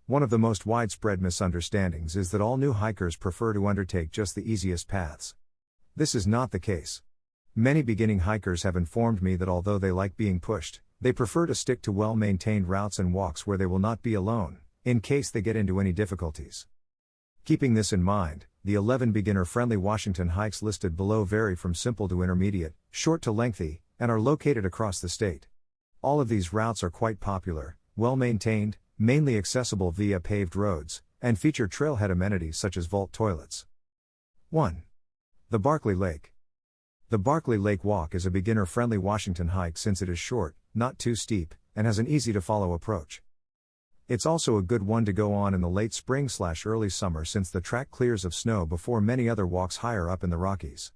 One of the most widespread misunderstandings is that all new hikers prefer to undertake just the easiest paths. This is not the case. Many beginning hikers have informed me that although they like being pushed, they prefer to stick to well-maintained routes and walks where they will not be alone, in case they get into any difficulties. Keeping this in mind, the 11 beginner-friendly Washington hikes listed below vary from simple to intermediate, short to lengthy, and are located across the state. All of these routes are quite popular, well-maintained, mainly accessible via paved roads, and feature trailhead amenities such as vault toilets. 1. The Barkley Lake. The Barkley Lake Walk is a beginner-friendly Washington hike since it is short, not too steep, and has an easy-to-follow approach. It's also a good one to go on in the late spring/early summer since the track clears of snow before many other walks higher up in the Rockies.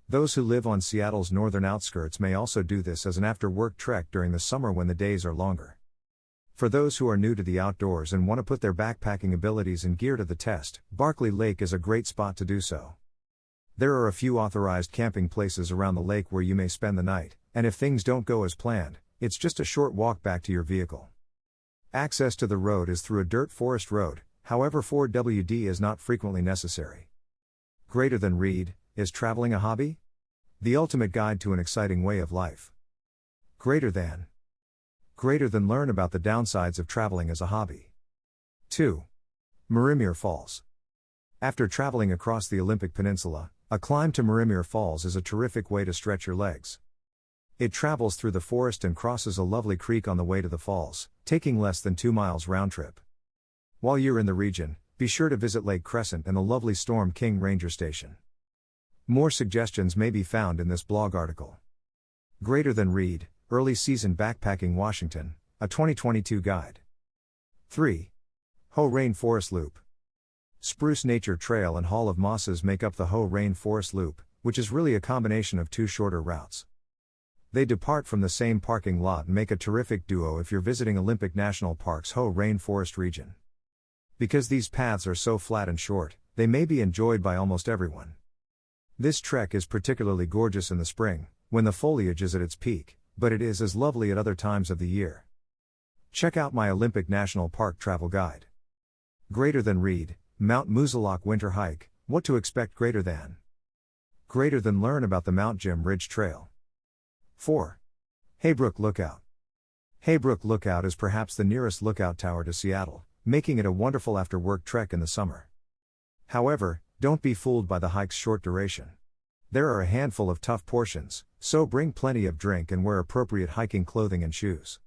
Those who live on Seattle's northern outskirts may also do this as an after-work trek during the summer when the days are longer. For those who are new to the outdoors and want to put their backpacking abilities and gear to the test, Barkley Lake is a great spot to do so. There are a few authorized camping places around the lake where you may spend the night, and if things don't go as planned, it's just a short walk back to your vehicle. Access to the road is through a dirt forest road, however 4WD is not frequently necessary. Greater than Reed, is traveling a hobby? The ultimate guide to an exciting way of life. Greater than learn about the downsides of traveling as a hobby. 2. Marimere Falls. After traveling across the Olympic Peninsula, a climb to Marimere Falls is a terrific way to stretch your legs. It travels through the forest and crosses a lovely creek on the way to the falls, taking less than 2 miles round trip. While you're in the region, be sure to visit Lake Crescent and the lovely Storm King Ranger Station. More suggestions may be found in this blog article. Greater than Reed, Early Season Backpacking Washington, a 2022 guide. 3. Hoh Rain Forest Loop. Spruce Nature Trail and Hall of Mosses make up the Hoh Rain Forest Loop, which is really a combination of two shorter routes. They depart from the same parking lot and make a terrific duo if you're visiting Olympic National Park's Hoh Rain Forest region. Because these paths are so flat and short, they may be enjoyed by almost everyone. This trek is particularly gorgeous in the spring, when the foliage is at its peak, but it is as lovely at other times of the year. Check out my Olympic National Park travel guide. Greater than Reed, Mount Moosilauke Winter Hike, what to expect greater than learn about the Mount Jim Ridge Trail. 4. Haybrook Lookout. Haybrook Lookout is perhaps the nearest lookout tower to Seattle, making it a wonderful after-work trek in the summer. However, don't be fooled by the hike's short duration. There are a handful of tough portions, so bring plenty of drink and wear appropriate hiking clothing and shoes.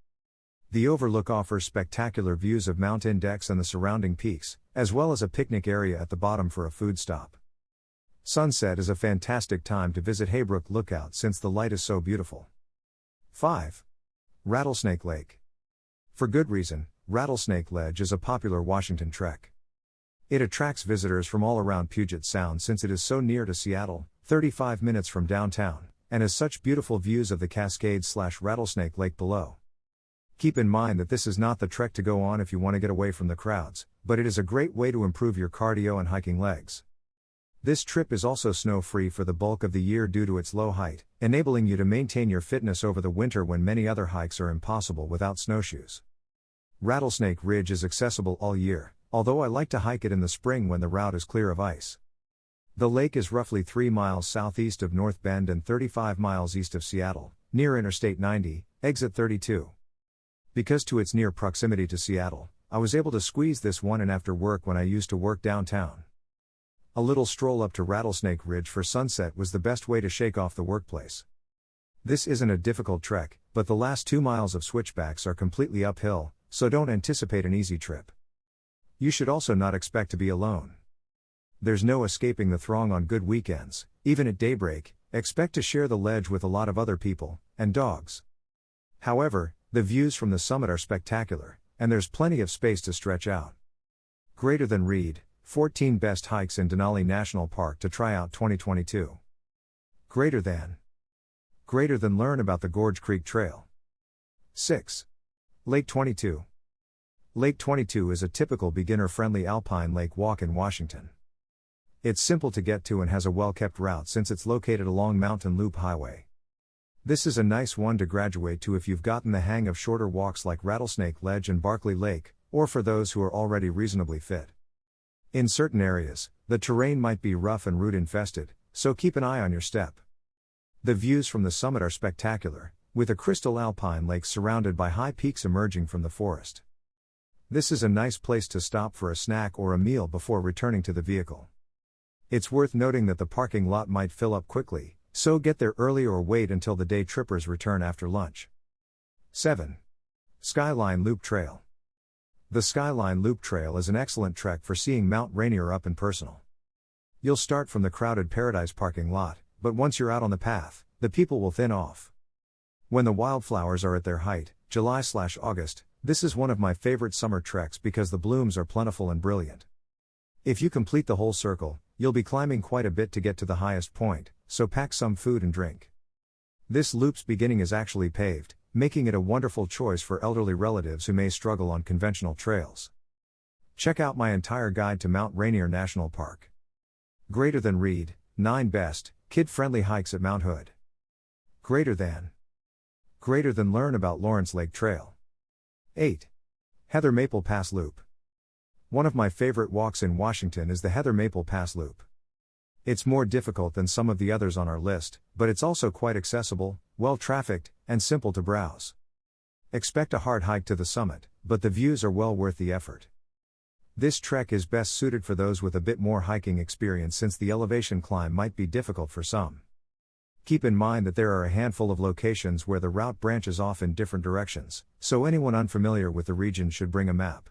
The overlook offers spectacular views of Mount Index and the surrounding peaks, as well as a picnic area at the bottom for a food stop. Sunset is a fantastic time to visit Haybrook Lookout since the light is so beautiful. 5. Rattlesnake Lake. For good reason, Rattlesnake Ledge is a popular Washington trek. It attracts visitors from all around Puget Sound since it is so near to Seattle, 35 minutes from downtown, and has such beautiful views of the Cascades/Rattlesnake Lake below. Keep in mind that this is not the trek to go on if you want to get away from the crowds, but it is a great way to improve your cardio and hiking legs. This trip is also snow-free for the bulk of the year due to its low height, enabling you to maintain your fitness over the winter when many other hikes are impossible without snowshoes. Rattlesnake Ridge is accessible all year, although I like to hike it in the spring when the route is clear of ice. The lake is roughly 3 miles southeast of North Bend and 35 miles east of Seattle, near Interstate 90, exit 32. Because to its near proximity to Seattle, I was able to squeeze this one in after work when I used to work downtown. A little stroll up to Rattlesnake Ridge for sunset was the best way to shake off the workplace. This isn't a difficult trek, but the last 2 miles of switchbacks are completely uphill, so don't anticipate an easy trip. You should also not expect to be alone. There's no escaping the throng on good weekends, even at daybreak, expect to share the ledge with a lot of other people, and dogs. However, the views from the summit are spectacular, and there's plenty of space to stretch out. Greater than Reed, 14 best hikes in Denali National Park to try out 2022. Greater than learn about the Gorge Creek Trail. 6. Lake 22. Lake 22 is a typical beginner-friendly alpine lake walk in Washington. It's simple to get to and has a well-kept route since it's located along Mountain Loop Highway. This is a nice one to graduate to if you've gotten the hang of shorter walks like Rattlesnake Ledge and Barkley Lake, or for those who are already reasonably fit. In certain areas, the terrain might be rough and root infested, so keep an eye on your step. The views from the summit are spectacular, with a crystal alpine lake surrounded by high peaks emerging from the forest. This is a nice place to stop for a snack or a meal before returning to the vehicle. It's worth noting that the parking lot might fill up quickly, so get there early or wait until the day trippers return after lunch. 7. Skyline Loop Trail. The Skyline Loop Trail is an excellent trek for seeing Mount Rainier up and personal. You'll start from the crowded Paradise parking lot, but once you're out on the path, the people will thin off. When the wildflowers are at their height, July/August, this is one of my favorite summer treks because the blooms are plentiful and brilliant. If you complete the whole circle, you'll be climbing quite a bit to get to the highest point, so pack some food and drink. This loop's beginning is actually paved, making it a wonderful choice for elderly relatives who may struggle on conventional trails. Check out my entire guide to Mount Rainier National Park. Greater than read, 9 best, kid-friendly hikes at Mount Hood. Greater than learn about Lawrence Lake Trail. 8. Heather Maple Pass Loop. One of my favorite walks in Washington is the Heather Maple Pass Loop. It's more difficult than some of the others on our list, but it's also quite accessible, well-trafficked, and simple to browse. Expect a hard hike to the summit, but the views are well worth the effort. This trek is best suited for those with a bit more hiking experience since the elevation climb might be difficult for some. Keep in mind that there are a handful of locations where the route branches off in different directions, so anyone unfamiliar with the region should bring a map.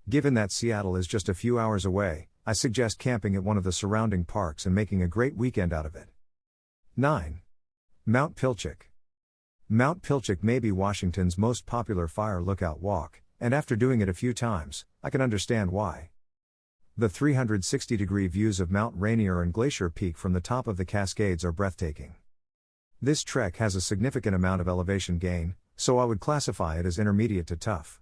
Given that Seattle is just a few hours away, I suggest camping at one of the surrounding parks and making a great weekend out of it. 9. Mount Pilchuck. Mount Pilchuck may be Washington's most popular fire lookout walk, and after doing it a few times, I can understand why. The 360-degree views of Mount Rainier and Glacier Peak from the top of the Cascades are breathtaking. This trek has a significant amount of elevation gain, so I would classify it as intermediate to tough.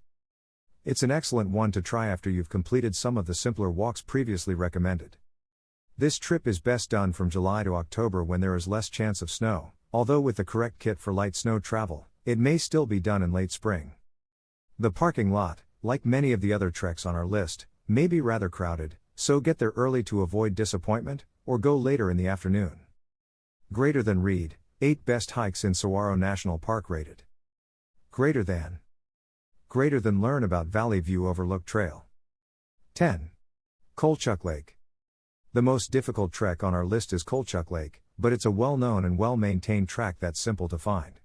It's an excellent one to try after you've completed some of the simpler walks previously recommended. This trip is best done from July to October when there is less chance of snow, although with the correct kit for light snow travel, it may still be done in late spring. The parking lot, like many of the other treks on our list, may be rather crowded, so get there early to avoid disappointment, or go later in the afternoon. Greater than read, 8 best hikes in Saguaro National Park rated. Greater than learn about Valley View Overlook Trail. 10. Colchuck Lake. The most difficult trek on our list is Colchuck Lake, but it's a well-known and well-maintained track that's simple to find.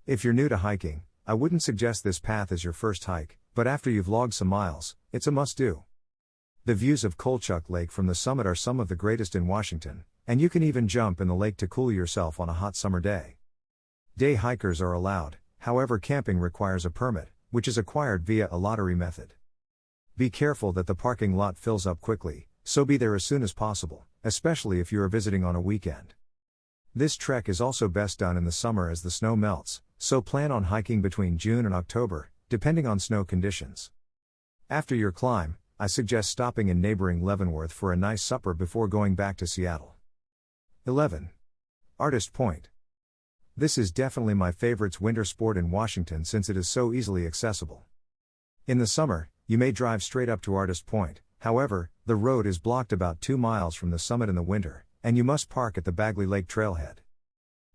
If you're new to hiking, I wouldn't suggest this path as your first hike, but after you've logged some miles, it's a must-do. The views of Colchuck Lake from the summit are some of the greatest in Washington, and you can even jump in the lake to cool yourself on a hot summer day. Day hikers are allowed, however camping requires a permit, which is acquired via a lottery method. Be careful that the parking lot fills up quickly, so be there as soon as possible, especially if you are visiting on a weekend. This trek is also best done in the summer as the snow melts, so plan on hiking between June and October, depending on snow conditions. After your climb, I suggest stopping in neighboring Leavenworth for a nice supper before going back to Seattle. 11. Artist Point. This is definitely my favorite winter sport in Washington since it is so easily accessible. In the summer, you may drive straight up to Artist Point, however, the road is blocked about 2 miles from the summit in the winter, and you must park at the Bagley Lake Trailhead.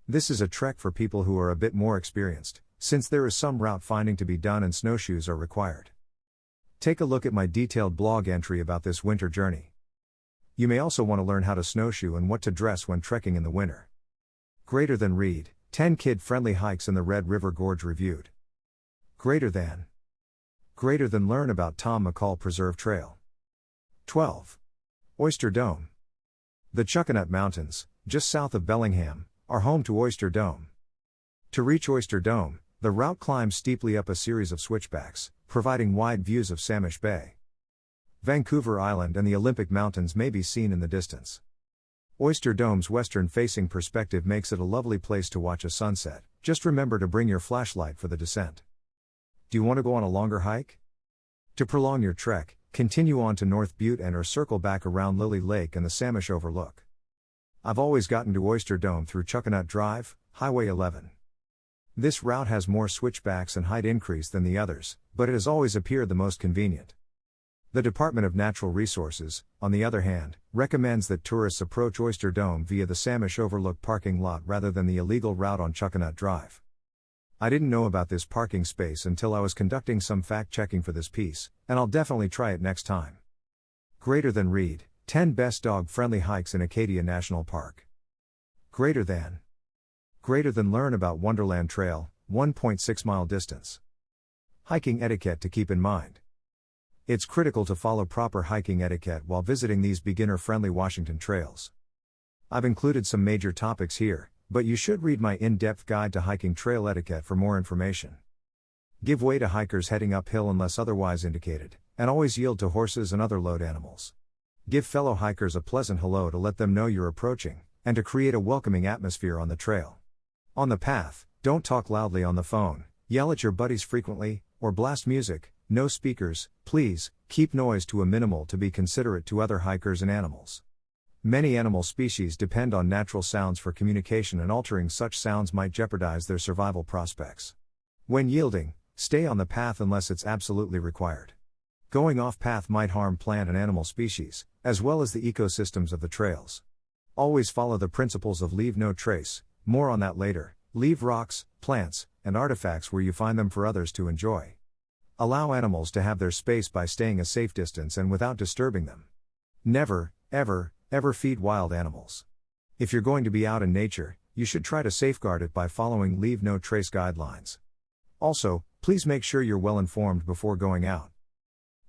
This is a trek for people who are a bit more experienced, since there is some route finding to be done and snowshoes are required. Take a look at my detailed blog entry about this winter journey. You may also want to learn how to snowshoe and what to dress when trekking in the winter. Greater than read, 10 kid-friendly hikes in the Red River Gorge reviewed. Greater than learn about Tom McCall Preserve Trail. 12. Oyster Dome. The Chuckanut Mountains, just south of Bellingham, are home to Oyster Dome. To reach Oyster Dome, the route climbs steeply up a series of switchbacks, providing wide views of Samish Bay. Vancouver Island and the Olympic Mountains may be seen in the distance. Oyster Dome's western-facing perspective makes it a lovely place to watch a sunset. Just remember to bring your flashlight for the descent. Do you want to go on a longer hike? To prolong your trek, continue on to North Butte and or circle back around Lily Lake and the Samish Overlook. I've always gotten to Oyster Dome through Chuckanut Drive, Highway 11. This route has more switchbacks and height increase than the others, but it has always appeared the most convenient. The Department of Natural Resources, on the other hand, recommends that tourists approach Oyster Dome via the Samish Overlook parking lot rather than the illegal route on Chuckanut Drive. I didn't know about this parking space until I was conducting some fact-checking for this piece, and I'll definitely try it next time. Greater than read, 10 best dog-friendly hikes in Acadia National Park. Greater than learn about Wonderland Trail, 1.6 mile distance. Hiking etiquette to keep in mind. It's critical to follow proper hiking etiquette while visiting these beginner-friendly Washington trails. I've included some major topics here, but you should read my in-depth guide to hiking trail etiquette for more information. Give way to hikers heading uphill unless otherwise indicated, and always yield to horses and other load animals. Give fellow hikers a pleasant hello to let them know you're approaching, and to create a welcoming atmosphere on the trail. On the path, don't talk loudly on the phone, yell at your buddies frequently, or blast music. No speakers, please. Keep noise to a minimal to be considerate to other hikers and animals. Many animal species depend on natural sounds for communication, and altering such sounds might jeopardize their survival prospects. When yielding, stay on the path unless it's absolutely required. Going off path might harm plant and animal species, as well as the ecosystems of the trails. Always follow the principles of leave no trace, more on that later. Leave rocks, plants, and artifacts where you find them for others to enjoy. Allow animals to have their space by staying a safe distance and without disturbing them. Never, ever, ever feed wild animals. If you're going to be out in nature, you should try to safeguard it by following leave no trace guidelines. Also, please make sure you're well informed before going out.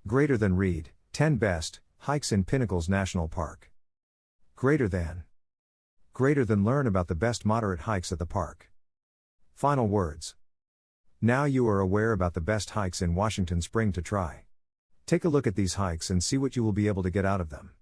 Greater than read, 10 best hikes in Pinnacles National Park. Greater than learn about the best moderate hikes at the park. Final words. Now you are aware about the best hikes in Washington Spring to try. Take a look at these hikes and see what you will be able to get out of them.